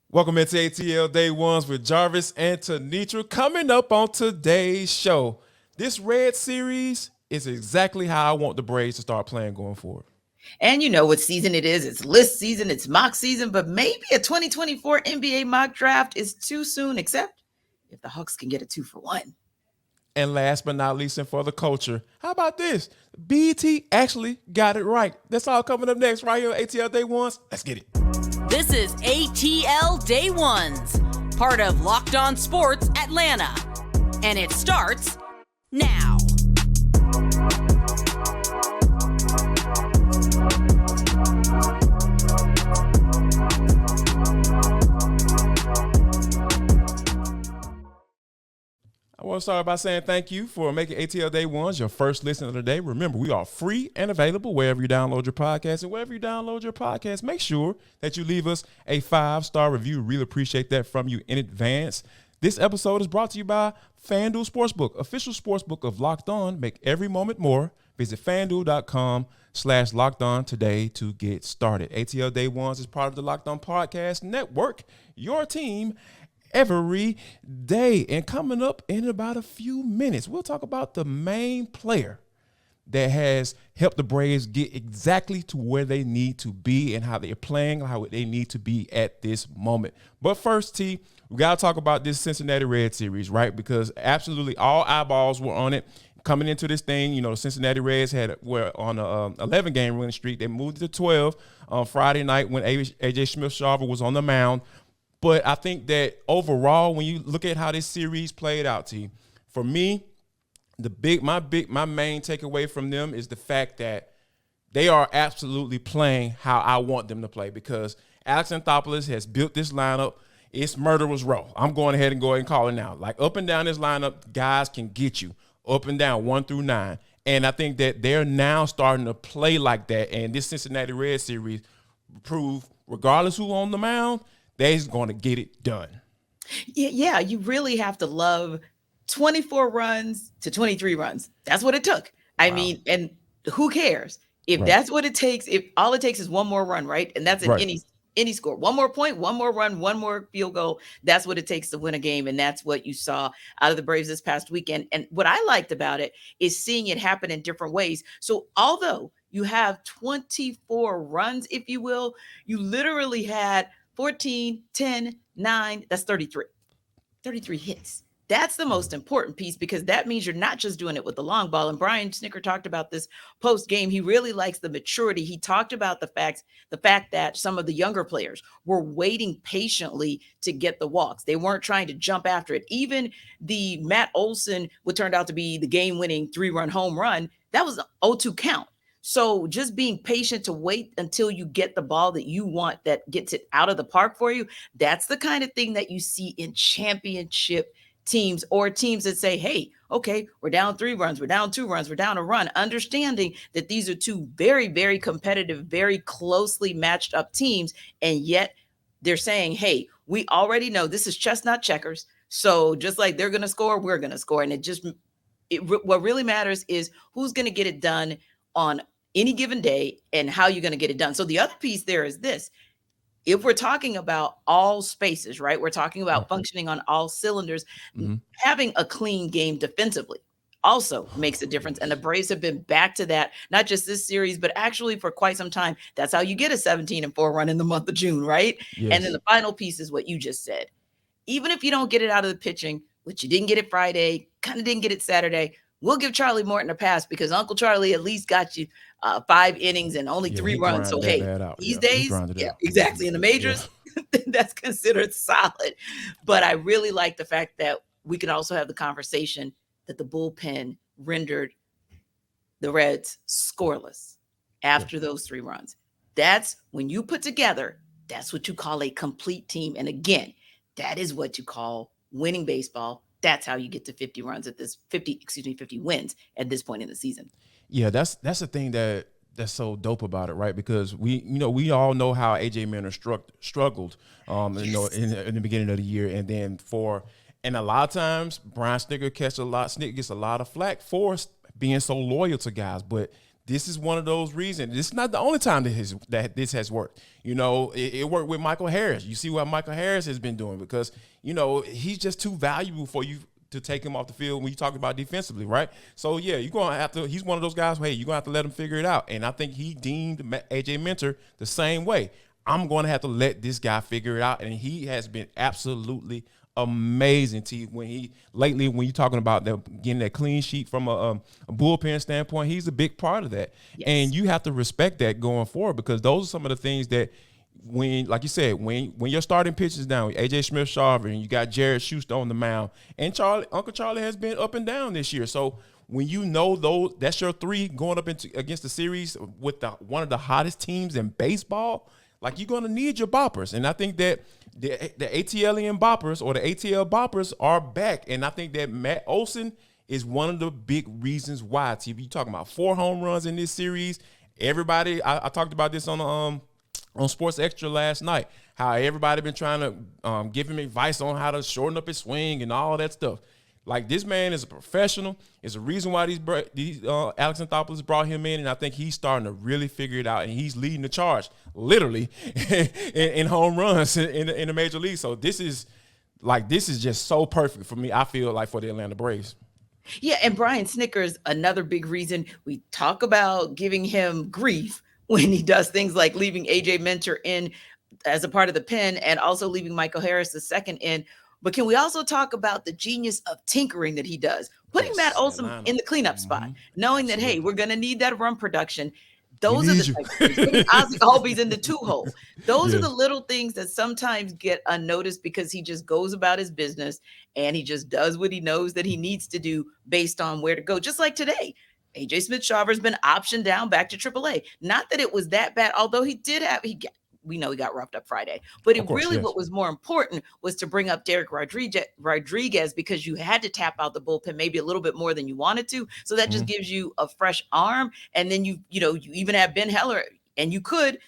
Welcome into ATL Day Ones with Jarvis and Tenitra. Coming up on today's show, this Red series is exactly how I want the Braves to start playing going forward. And you know what season it is. It's list season, it's mock season, but maybe a 2024 NBA mock draft is too soon, except if the Hawks can get a 2-for-1. And last but not least, and for the culture, how about this? BT actually got it right. That's all coming up next right here on ATL Day Ones. Let's get it. This is ATL Day Ones, part of Locked On Sports Atlanta. And it starts now. I want to start by saying thank you for making ATL Day Ones your first listen of the day. Remember, we are free and available wherever you download your podcast. And wherever you download your podcast, make sure that you leave us a 5-star review. Really appreciate that from you in advance. This episode is brought to you by FanDuel Sportsbook, official sportsbook of Locked On. Make every moment more. Visit FanDuel.com/Locked On today to get started. ATL Day Ones is part of the Locked On Podcast Network, your team every day. And coming up in about a few minutes, we'll talk about the main player that has helped the Braves get exactly to where they need to be and how they're playing, how they need to be at this moment. But first, T, we got to talk about this Cincinnati Reds series, right? Because absolutely all eyeballs were on it. Coming into this thing, you know, the Cincinnati Reds were on a 11-game winning streak. They moved to 12 on Friday night when A.J. Smith-Shawver was on the mound. But I think that overall, when you look at how this series played out, T, for me, my main takeaway from them is the fact that they are absolutely playing how I want them to play, because Alex Anthopoulos has built this lineup. It's murderer's row. I'm going ahead and call it now. Like, up and down this lineup, guys can get you up and down 1 through 9. And I think that they're now starting to play like that. And this Cincinnati Reds series prove, regardless who's on the mound, they're going to get it done. Yeah, you really have to love 24 runs to 23 runs. That's what it took. I mean, and who cares? If that's what it takes, if all it takes is one more run, right? And that's in any score. One more point, one more run, one more field goal. That's what it takes to win a game. And that's what you saw out of the Braves this past weekend. And what I liked about it is seeing it happen in different ways. So although you have 24 runs, if you will, you literally had 14, 10, 9, that's 33. 33 hits. That's the most important piece, because that means you're not just doing it with the long ball. And Brian Snitker talked about this post game. He really likes the maturity. He talked about the fact that some of the younger players were waiting patiently to get the walks. They weren't trying to jump after it. Even the Matt Olson, what turned out to be the game-winning 3-run home run, that was an 0-2 count. So just being patient to wait until you get the ball that you want, that gets it out of the park for you, that's the kind of thing that you see in championship teams, or teams that say, hey, okay, we're down 3 runs, we're down 2 runs, we're down a run, understanding that these are two very, very competitive, very closely matched up teams. And yet they're saying, hey, we already know this is chess, not checkers. So just like they're going to score, we're going to score. And what really matters is who's going to get it done on any given day and how you're going to get it done. So the other piece there is this. If we're talking about all spaces, right, we're talking about functioning on all cylinders, having a clean game defensively also makes a difference. And the Braves have been back to that, not just this series, but actually for quite some time. That's how you get a 17-4 run in the month of June, right? Yes. And then the final piece is what you just said. Even if you don't get it out of the pitching, which you didn't get it Friday, kind of didn't get it Saturday, we'll give Charlie Morton a pass, because Uncle Charlie at least got you 5 innings and only 3 runs. So, hey, these days, exactly. In the majors, that's considered solid. But I really like the fact that we can also have the conversation that the bullpen rendered the Reds scoreless after those 3 runs. That's when you put together, that's what you call a complete team. And again, that is what you call winning baseball. That's how you get to 50 wins at this point in the season. Yeah, that's the thing that's so dope about it, right? Because we all know how AJ Minter struggled, in the beginning of the year, and a lot of times Brian Snitker gets a lot of flack for being so loyal to guys, but this is one of those reasons. This is not the only time that this has worked. You know, it worked with Michael Harris. You see what Michael Harris has been doing because, you know, he's just too valuable for you to take him off the field when you talk about defensively, right? So, yeah, you're going to have to – he's one of those guys where, hey, you're going to have to let him figure it out. And I think he deemed A.J. Minter the same way. I'm going to have to let this guy figure it out, and he has been absolutely amazing to you when you're talking about getting that clean sheet from a bullpen standpoint. He's a big part of that. Yes. And you have to respect that going forward because those are some of the things that when, like you said, when your starting pitch is down, A.J. Smith-Shawver and you got Jared Schuster on the mound, and Uncle Charlie has been up and down this year. So when you know that's your three going up against the series with one of the hottest teams in baseball, like you're going to need your boppers. And I think that the ATLian boppers or the ATL boppers are back. And I think that Matt Olson is one of the big reasons why. TV, you talking about 4 home runs in this series. Everybody, I talked about this on Sports Extra last night, how everybody been trying to give him advice on how to shorten up his swing and all that stuff. Like, this man is a professional. It's a reason why these Alex Anthopoulos brought him in, and I think he's starting to really figure it out, and he's leading the charge, literally, in home runs in the major league. So this is just so perfect for me, I feel like, for the Atlanta Braves. Yeah, and Brian Snitker's another big reason. We talk about giving him grief when he does things like leaving A.J. Minter in as a part of the pen and also leaving Michael Harris the second in. But can we also talk about the genius of tinkering that he does? Putting Matt Olson in the cleanup spot, knowing that, hey, we're going to need that run production. Those are the Ozzie Albies in the 2-hole. Those are the little things that sometimes get unnoticed because he just goes about his business and he just does what he knows that he needs to do based on where to go. Just like today, A.J. Smith-Shawver has been optioned down back to AAA. Not that it was that bad, although we know he got roughed up Friday, but what was more important was to bring up Derek Rodriguez because you had to tap out the bullpen maybe a little bit more than you wanted to. So that just gives you a fresh arm. And then you even have Ben Heller and you could,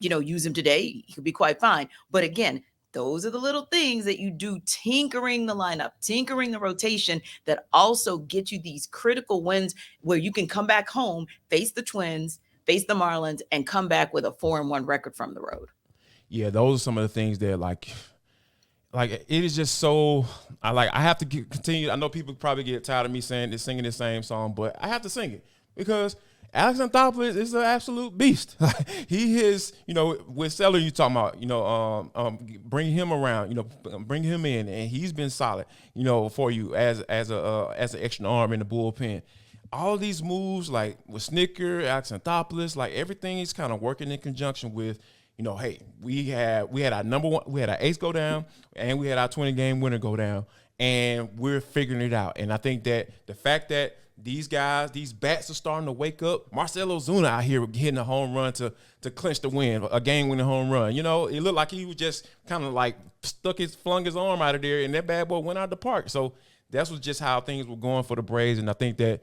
use him today. He could be quite fine. But again, those are the little things that you do, tinkering the lineup, tinkering the rotation that also get you these critical wins where you can come back home, face the Twins, face the Marlins, and come back with a 4-1 record from the road. Yeah, those are some of the things that like it is just so I have to continue. I know people probably get tired of me singing the same song, but I have to sing it because Alex Anthopoulos is an absolute beast. He is, with Seller, you talking about, bring him around, bring him in, and he's been solid, for you as an extra arm in the bullpen. All of these moves, like with Snitker, Alex Anthopoulos, like everything is kind of working in conjunction with, hey, we had our number one, we had our ace go down, and we had our 20-game winner go down, and we're figuring it out. And I think that the fact that these guys, these bats are starting to wake up. Marcell Ozuna out here hitting a home run to clinch the win, a game-winning home run. It looked like he was just kind of like flung his arm out of there, and that bad boy went out the park. So that's just how things were going for the Braves, and I think that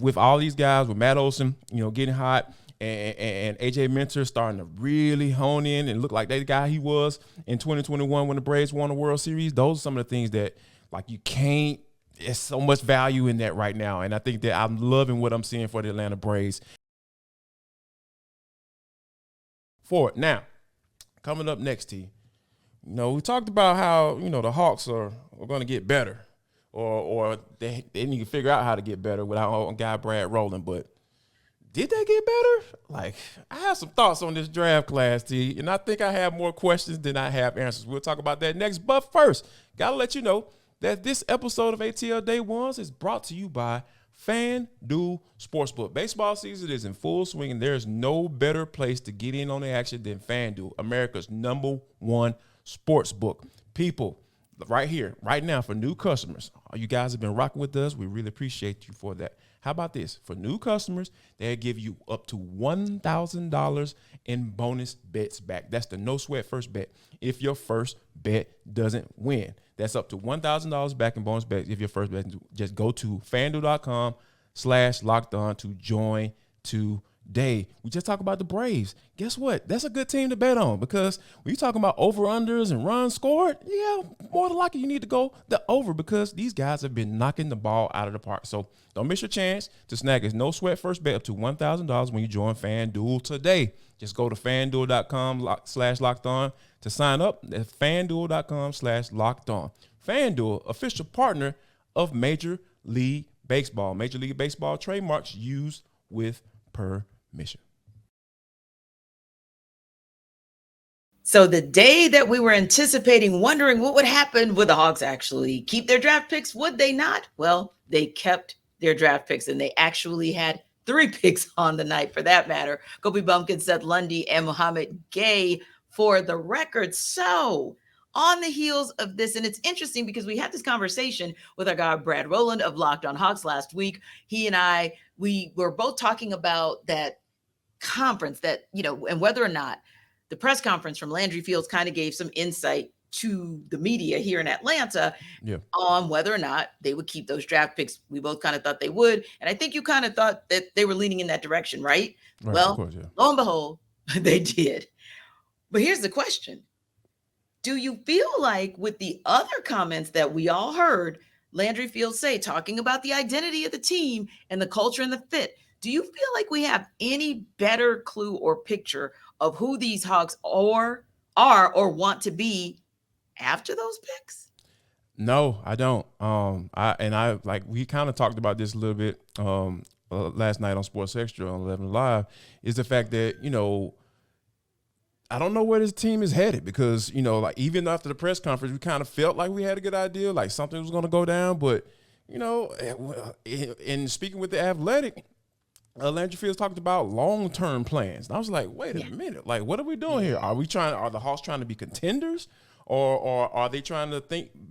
with all these guys, with Matt Olson, getting hot, and A.J. Minter starting to really hone in and look like that guy he was in 2021 when the Braves won the World Series, those are some of the things that, like, you can't – there's so much value in that right now. And I think that I'm loving what I'm seeing for the Atlanta Braves. Forward. Now, coming up next, T, we talked about how, the Hawks are going to get better. Or they need to figure out how to get better without guy Brad Rowland. But did they get better? Like, I have some thoughts on this draft class, T, and I think I have more questions than I have answers. We'll talk about that next. But first, got to let you know that this episode of ATL Day Ones is brought to you by FanDuel Sportsbook. Baseball season is in full swing, and there's no better place to get in on the action than FanDuel, America's #1 sportsbook. People, right here, right now, for new customers, you guys have been rocking with us. We really appreciate you for that. How about this? For new customers, they'll give you up to $1,000 in bonus bets back. That's the no sweat first bet if your first bet doesn't win. That's up to $1,000 back in bonus bets if your first bet. Just go to FanDuel.com/lockedon to join today. day. We just talk about the Braves. Guess what? That's a good team to bet on because when you're talking about over-unders and runs scored, yeah, more than likely you need to go the over because these guys have been knocking the ball out of the park. So don't miss your chance to snag a no-sweat first bet up to $1,000 when you join FanDuel today. Just go to FanDuel.com/lockedon to sign up. That's FanDuel.com/lockedon. FanDuel, official partner of Major League Baseball. Major League Baseball trademarks used with permission. So the day that we were anticipating, wondering what would happen, would the Hawks actually keep their draft picks? Would they not? Well, they kept their draft picks, and they actually had 3 picks on the night, for that matter. Kobe Bumpkin, Seth Lundy, and Mohamed Gay for the record. So on the heels of this, and it's interesting because we had this conversation with our guy Brad Rowland of Locked on Hawks last week. He and I, we were both talking about that conference that, and whether or not the press conference from Landry Fields kind of gave some insight to the media here in Atlanta on whether or not they would keep those draft picks. We both kind of thought they would. And I think you kind of thought that they were leaning in that direction, right? Well, of course, lo and behold, they did. But here's the question. Do you feel like with the other comments that we all heard Landry Fields say, talking about the identity of the team and the culture and the fit, do you feel like we have any better clue or picture of who these Hawks are or want to be after those picks? No, I don't. We kind of talked about this a little bit last night on Sports Extra on 11 Live, is the fact that, I don't know where this team is headed because, even after the press conference, we kind of felt like we had a good idea, like something was going to go down. But, in speaking with The Athletic, Landry Fields talked about long-term plans. And I was like, wait a minute. Like, what are we doing here? Are the Hawks trying to be contenders? Or are they trying to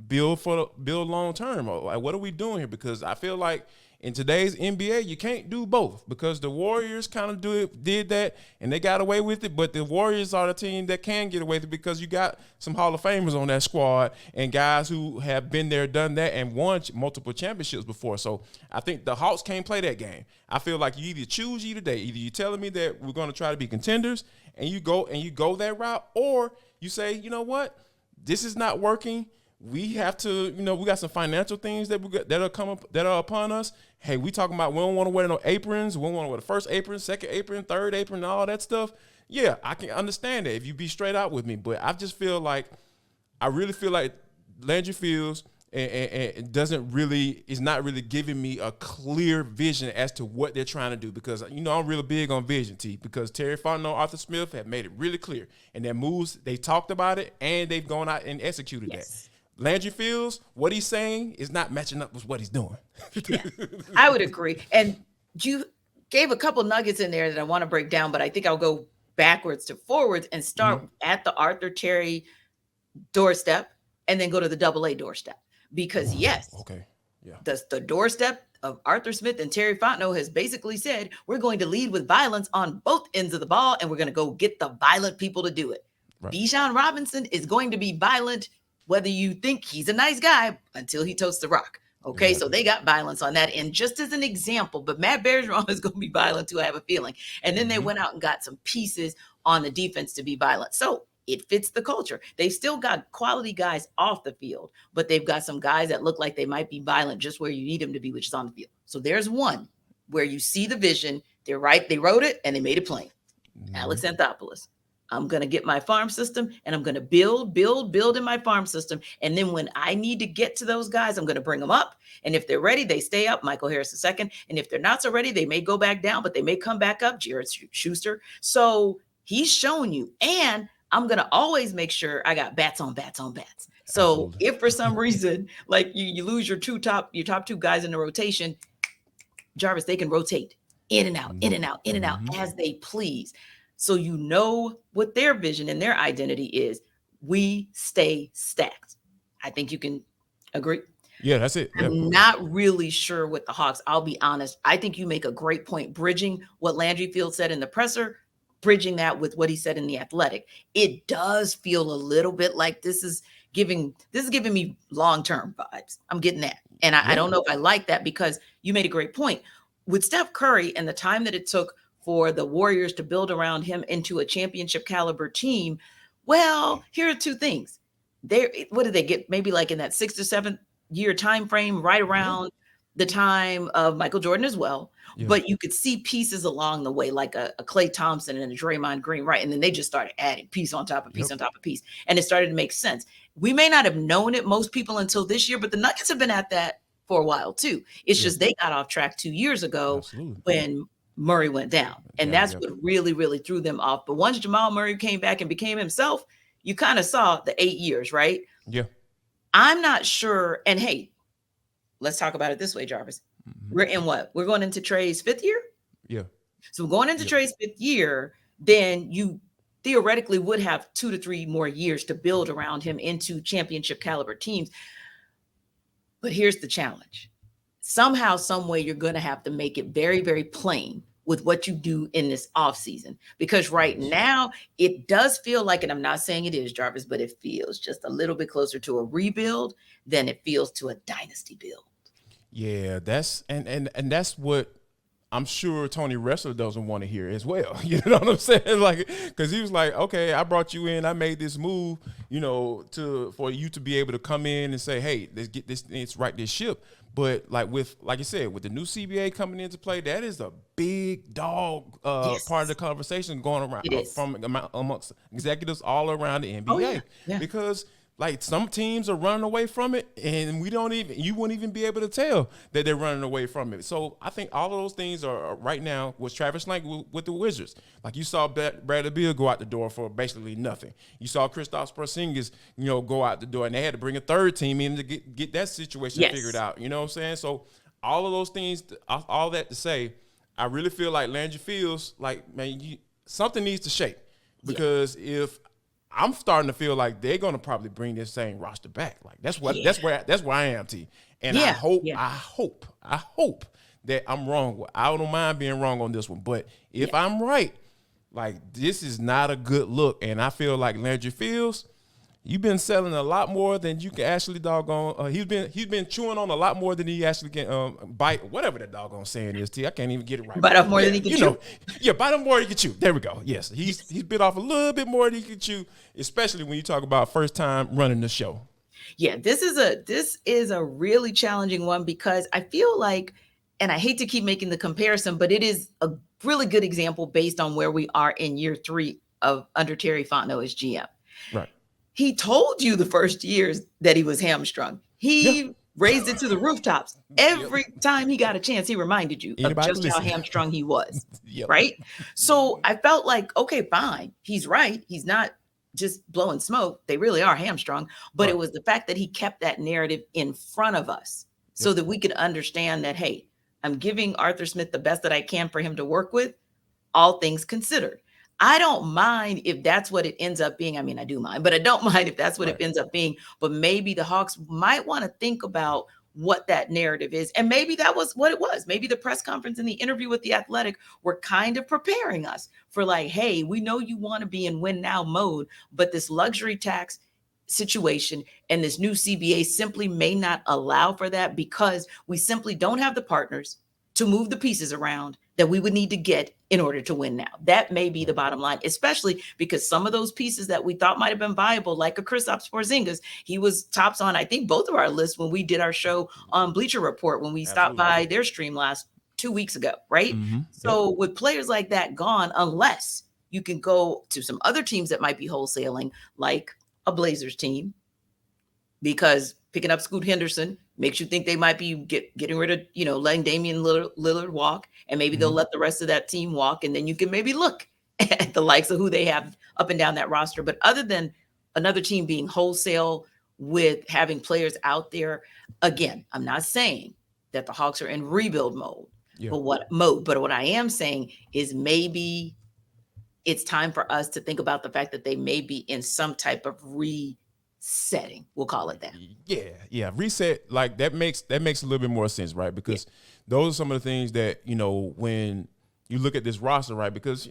build long-term? Or like, what are we doing here? Because I feel like in today's NBA, you can't do both because the Warriors kind of did that and they got away with it. But the Warriors are the team that can get away with it because you got some Hall of Famers on that squad and guys who have been there, done that, and won multiple championships before. So I think the Hawks can't play that game. I feel like you either choose today. Either you're telling me that we're going to try to be contenders and you go that route, or you say, you know what, this is not working. We have to, we got some financial things that are upon us. Hey, we talking about we don't want to wear no aprons. We don't want to wear the first apron, second apron, third apron, and all that stuff. Yeah, I can understand that if you be straight out with me. But I really feel like Landry Fields and is not really giving me a clear vision as to what they're trying to do because, I'm really big on vision, T, because Terry Fontenot, Arthur Smith have made it really clear. And their moves, they talked about it, and they've gone out and executed that. Landry Fields, what he's saying is not matching up with what he's doing. Yeah, I would agree. And you gave a couple nuggets in there that I want to break down, but I think I'll go backwards to forwards and start at the Arthur Terry doorstep and then go to the AA doorstep. Because the doorstep of Arthur Smith and Terry Fontenot has basically said, we're going to lead with violence on both ends of the ball, and we're going to go get the violent people to do it. Right. Bijan Robinson is going to be violent whether you think he's a nice guy until he toasts the rock. Okay, so they got violence on that end just as an example, but Matt Bergeron is going to be violent too, I have a feeling. And then they went out and got some pieces on the defense to be violent. So it fits the culture. They've still got quality guys off the field, but they've got some guys that look like they might be violent just where you need them to be, which is on the field. So there's one where you see the vision. They're right. They wrote it and they made it plain. Alex Anthopoulos. I'm going to get my farm system and I'm going to build in my farm system. And then when I need to get to those guys, I'm going to bring them up. And if they're ready, they stay up. Michael Harris II. And if they're not so ready, they may go back down, but they may come back up. Jared Schuster. So he's showing you. And I'm going to always make sure I got bats on bats on bats. So Absolutely. If for some reason, like you lose your top 2 guys in the rotation, Jarvis, they can rotate in and out as they please. So you know what their vision and their identity is. We stay stacked. I think you can agree. Yeah, that's it. I'm not really sure with the Hawks. I'll be honest. I think you make a great point bridging what Landry Fields said in the presser, bridging that with what he said in the Athletic. It does feel a little bit like this is giving me long-term vibes. I'm getting that. And I don't know if I like that because you made a great point. With Steph Curry and the time that it took for the Warriors to build around him into a championship caliber team. Well, here are two things. What did they get? Maybe like in that 6 to 7 year time frame, right around the time of Michael Jordan as well. Yeah. But you could see pieces along the way, like a Klay Thompson and a Draymond Green, right? And then they just started adding piece on top of piece on top of piece. And it started to make sense. We may not have known it, most people, until this year, but the Nuggets have been at that for a while too. It's just they got off track 2 years ago when Murray went down. And that's what really, really threw them off. But once Jamal Murray came back and became himself, you kind of saw the 8 years, right? Yeah. I'm not sure. And hey, let's talk about it this way, Jarvis. We're in what? We're going into Trey's 5th year? Yeah. So going into Trey's 5th year, then you theoretically would have 2 to 3 more years to build around him into championship caliber teams. But here's the challenge. Somehow, some way, you're going to have to make it very, very plain with what you do in this offseason. Because right now, it does feel like, and I'm not saying it is, Jarvis, but it feels just a little bit closer to a rebuild than it feels to a dynasty build. Yeah, that's and that's what I'm sure Tony Ressler doesn't want to hear as well. You know what I'm saying? Like, because he was like, okay, I brought you in, I made this move, for you to be able to come in and say, hey, let's get this, let's right this ship. But like you said, with the new CBA coming into play, that is a big dog part of the conversation going around amongst executives all around the NBA. Because like some teams are running away from it, and you wouldn't even be able to tell that they're running away from it. So I think all of those things are right now with Travis Schlenk with the Wizards. Like you saw Bradley Beal go out the door for basically nothing. You saw Kristaps Porzingis, go out the door, and they had to bring a third team in to get that situation figured out. You know what I'm saying? So all of those things, all that to say, I really feel like Landry Fields, like, man, something needs to shake, because if I'm starting to feel like they're going to probably bring this same roster back. Like that's where I am, T. And I hope that I'm wrong. I don't mind being wrong on this one, but if I'm right, like this is not a good look. And I feel like Landry Fields, you've been selling a lot more than you can actually doggone. He's been chewing on a lot more than he actually can bite. Whatever that doggone saying is, T. I can't even get it right. Bite off more than he can chew. Bite off more than he can chew. There we go. Yes, he's bit off a little bit more than he can chew, especially when you talk about first time running the show. Yeah, this is a really challenging one, because I feel like, and I hate to keep making the comparison, but it is a really good example based on where we are in year 3 of under Terry Fontenot as GM. Right. He told you the first years that he was hamstrung. He raised it to the rooftops. Every time he got a chance, he reminded you of just how hamstrung he was, right? So I felt like, okay, fine. He's right. He's not just blowing smoke. They really are hamstrung. But it was the fact that he kept that narrative in front of us so that we could understand that, hey, I'm giving Arthur Smith the best that I can for him to work with, all things considered. I don't mind if that's what it ends up being. I mean, I do mind, but I don't mind if that's what it ends up being. But maybe the Hawks might want to think about what that narrative is. And maybe that was what it was. Maybe the press conference and the interview with The Athletic were kind of preparing us for like, hey, we know you want to be in win now mode, but this luxury tax situation and this new CBA simply may not allow for that, because we simply don't have the partners to move the pieces around that we would need to get in order to win now. That may be the bottom line, especially because some of those pieces that we thought might have been viable, like a Kristaps Porzingis, he was tops on, I think, both of our lists when we did our show on Bleacher Report, when we stopped by their stream last 2 weeks ago, right? Mm-hmm. So with players like that gone, unless you can go to some other teams that might be wholesaling, like a Blazers team, because picking up Scoot Henderson makes you think they might be getting rid of, letting Damian Lillard walk, and maybe they'll let the rest of that team walk. And then you can maybe look at the likes of who they have up and down that roster. But other than another team being wholesale with having players out there, again, I'm not saying that the Hawks are in rebuild mode, but what I am saying is maybe it's time for us to think about the fact that they may be in some type of resetting. We'll call it that. Yeah. Reset, like that makes a little bit more sense, right? Because those are some of the things that, when you look at this roster, right? Because,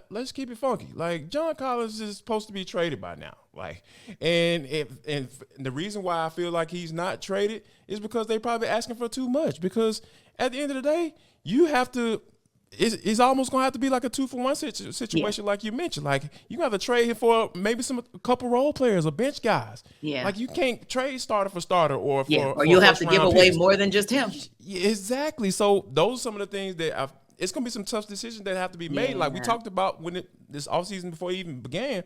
let's keep it funky. Like John Collins is supposed to be traded by now. Like, and the reason why I feel like he's not traded is because they probably asking for too much. Because at the end of the day, you have to it's almost gonna have to be like a 2-for-1 situation, like you mentioned. Like you have to trade him for maybe a couple role players or bench guys. Yeah, like you can't trade starter for starter or for you'll have to give away picks. more than just him. Yeah, exactly. So those are some of the things that it's gonna be some tough decisions that have to be made. Like we talked about this offseason before it even began.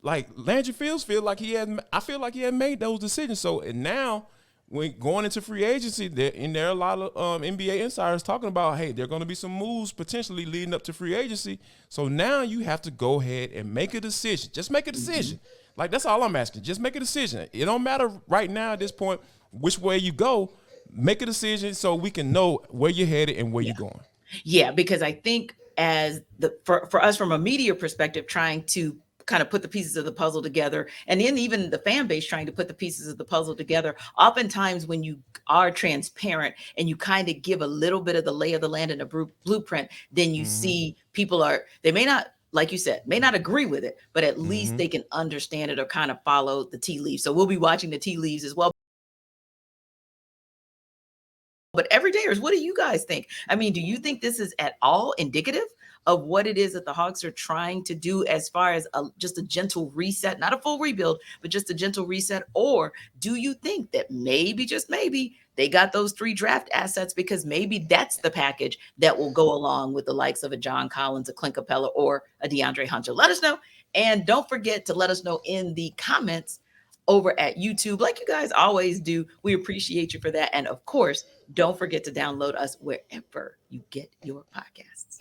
Like Landry Fields I feel like he had made those decisions. So and now, when going into free agency, there are a lot of NBA insiders talking about, hey, there are going to be some moves potentially leading up to free agency. So now you have to go ahead and make a decision. Just make a decision. Like, that's all I'm asking. Just make a decision. It don't matter right now at this point which way you go. Make a decision so we can know where you're headed and where you're going. Yeah, because I think for us from a media perspective, trying to kind of put the pieces of the puzzle together, and then even the fan base trying to put the pieces of the puzzle together, oftentimes when you are transparent and you kind of give a little bit of the lay of the land and a blueprint, then you see people they may not, like you said, may not agree with it, but at least they can understand it or kind of follow the tea leaves. So we'll be watching the tea leaves as well. But everydayers, what do you guys think? I mean, do you think this is at all indicative of what it is that the Hawks are trying to do as far as just a gentle reset, not a full rebuild, but just a gentle reset? Or do you think that maybe, just maybe, they got those 3 draft assets because maybe that's the package that will go along with the likes of a John Collins, a Clint Capella, or a DeAndre Hunter? Let us know. And don't forget to let us know in the comments over at YouTube, like you guys always do. We appreciate you for that. And of course, don't forget to download us wherever you get your podcasts.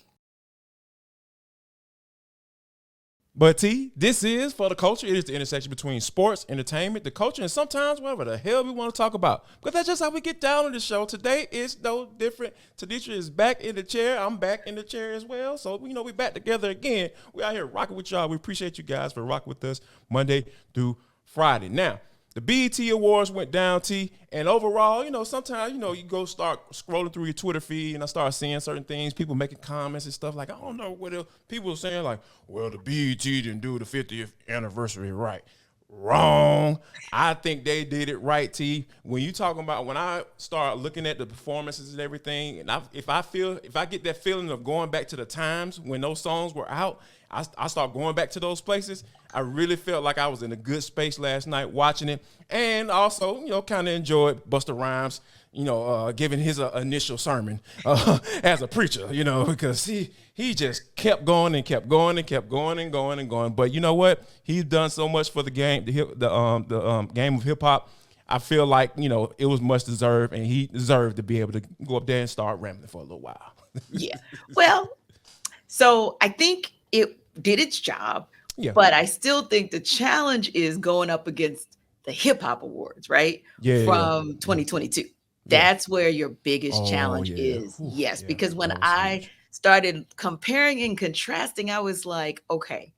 But T, this is For the Culture. It is the intersection between sports, entertainment, the culture, and sometimes whatever the hell we want to talk about. But that's just how we get down on the show. Today is no different. Tenitra is back in the chair. I'm back in the chair as well. So, we're back together again. We're out here rocking with y'all. We appreciate you guys for rocking with us Monday through Friday. Now, the BET Awards went down, T, and overall, sometimes, you go start scrolling through your Twitter feed, and I start seeing certain things, people making comments and stuff like, I don't know what people are saying, like, well, the BET didn't do the 50th anniversary right. Wrong. I think they did it right, T. When I start looking at the performances and everything, and if I get that feeling of going back to the times when those songs were out, I start going back to those places. I really felt like I was in a good space last night watching it, and also, kind of enjoyed Busta Rhymes, giving his initial sermon as a preacher, because he just kept going and kept going and kept going and going and going. But you know what? He's done so much for the game, the game of hip hop. I feel like it was much deserved, and he deserved to be able to go up there and start rambling for a little while. Yeah. Well, so I think it did its job. Yeah. But I still think the challenge is going up against the Hip Hop Awards, right? Yeah. From 2022. That's where your biggest challenge is. Ooh, yes. yeah. Because when I started comparing and contrasting, I was like, okay,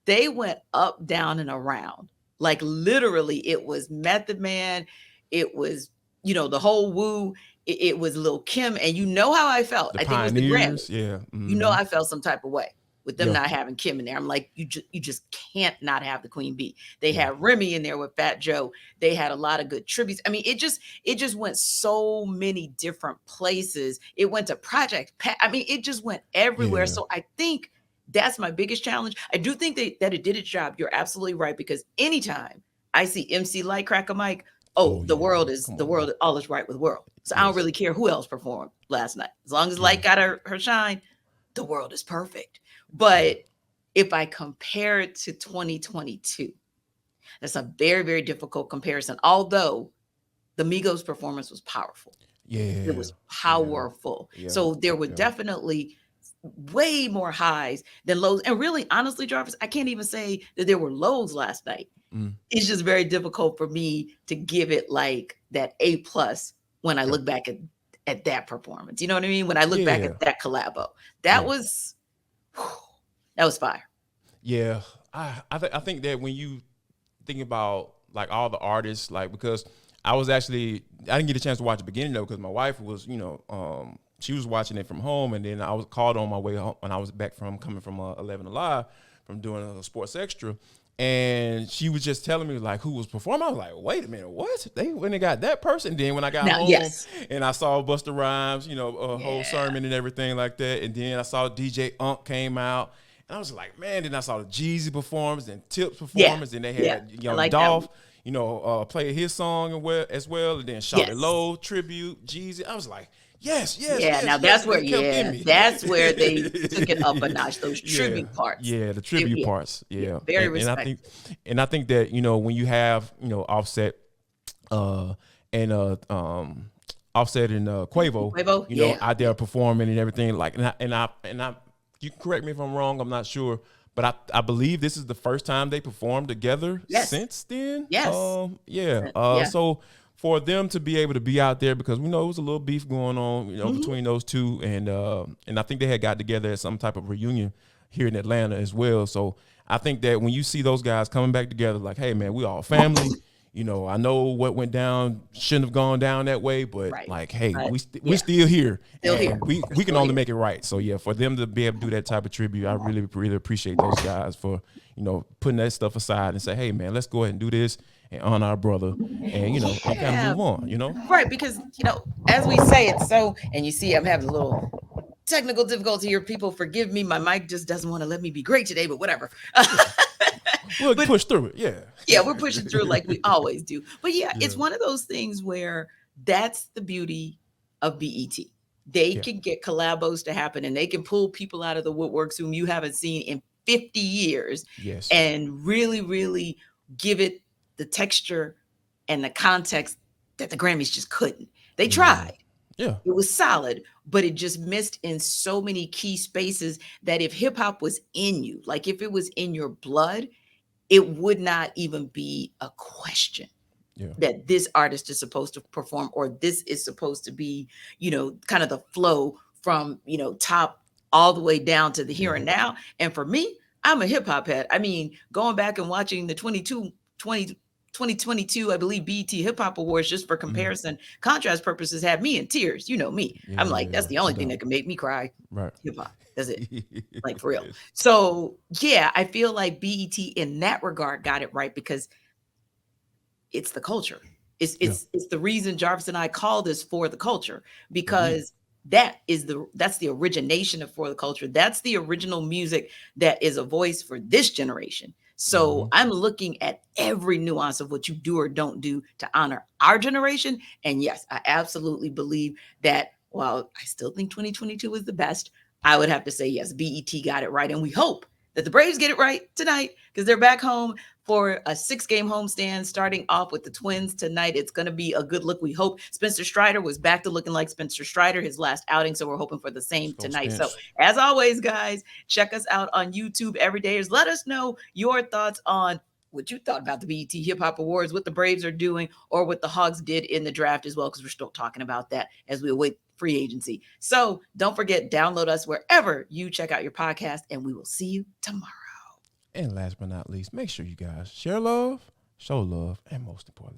they went up, down, and around. Like literally, it was Method Man. It was, the whole Wu. It was Lil Kim. And you know how I felt. I think it was the Grammys. Yeah. Mm-hmm. I felt some type of way with them not having Kim in there. I'm like, you just can't not have the Queen Bee. They had Remy in there with Fat Joe. They had a lot of good tributes. I mean, it just went so many different places. It went to Project Pat. I mean, it just went everywhere. Yeah. So I think that's my biggest challenge. I do think that it did its job. You're absolutely right, because anytime I see MC Light crack a mic, all is right with World. So I don't really care who else performed last night. As long as Light got her shine, the world is perfect. But if I compare it to 2022, that's a very, very difficult comparison. Although the Migos performance was powerful. Yeah. It was powerful. Yeah. So there were definitely way more highs than lows. And really, honestly, Jarvis, I can't even say that there were lows last night. It's just very difficult for me to give it like that A+ when I look back at that performance. You know what I mean? When I look back at that collabo, that was fire. Yeah. I think that when you think about like all the artists, like, because I didn't get a chance to watch the beginning though, because my wife was, she was watching it from home, and then I was called on my way home when I was coming from 11 Alive from doing a Sports Extra. And she was just telling me like who was performing. I was like, wait a minute, what? When they got that person? Then when I got home and I saw Busta Rhymes, a whole sermon and everything like that. And then I saw DJ Unk came out. And I was like, man, then I saw the Jeezy performance and Tip's performance. And they had Young Dolph, play his song as well. And then Shawty Low, tribute, Jeezy. I was like, yes. Now that's where, that's where they took it up a notch. Those tribute parts. Yeah, the tribute parts. Yeah, very respectful. And I think that when you have Offset, and Offset and Quavo, out there performing and everything like, and I, you can correct me if I'm wrong. I'm not sure, but I believe this is the first time they performed together since then. Yes. So for them to be able to be out there, because we know it was a little beef going on, between those two, and I think they had got together at some type of reunion here in Atlanta as well. So I think that when you see those guys coming back together, like, hey man, we all family. I know what went down shouldn't have gone down that way, but like, hey, we're still here. We can only make it right. So yeah, for them to be able to do that type of tribute, I really, really appreciate those guys for, putting that stuff aside and say, hey man, let's go ahead and do this and honor our brother and, and kind of move on, Right, because, as we say it, so, and you see I'm having a little technical difficulty here. People forgive me. My mic just doesn't want to let me be great today, but whatever. We'll push through it. Yeah, we're pushing through like we always do. But it's one of those things where that's the beauty of BET. They can get collabos to happen and they can pull people out of the woodworks whom you haven't seen in 50 years and really, really give it the texture and the context that the Grammys just couldn't. They tried. Yeah. It was solid, but it just missed in so many key spaces that if hip hop was in you, like if it was in your blood, it would not even be a question that this artist is supposed to perform or this is supposed to be, kind of the flow from, top all the way down to the here and now. And for me, I'm a hip hop head. I mean, going back and watching the 2022, I believe, BET Hip Hop Awards, just for comparison, contrast purposes, had me in tears. You know me. I'm like, that's the only thing that can make me cry. Right. Hip hop. That's it. Like, for real. So, I feel like BET in that regard got it right because it's the culture. It's the reason Jarvis and I call this For the Culture, because that's the origination of For the Culture. That's the original music that is a voice for this generation. So I'm looking at every nuance of what you do or don't do to honor our generation. And yes, I absolutely believe that while I still think 2022 was the best, I would have to say, yes, BET got it right. And we hope that the Braves get it right tonight because they're back home for a 6-game homestand, starting off with the Twins tonight. It's going to be a good look. We hope. Spencer Strider was back to looking like Spencer Strider, his last outing. So we're hoping for the same tonight. So as always, guys, check us out on YouTube every day. Let us know your thoughts on what you thought about the BET Hip Hop Awards, what the Braves are doing, or what the Hogs did in the draft as well, because we're still talking about that as we await free agency. So don't forget, download us wherever you check out your podcast, and we will see you tomorrow. And last but not least, make sure you guys share love, show love, and most importantly,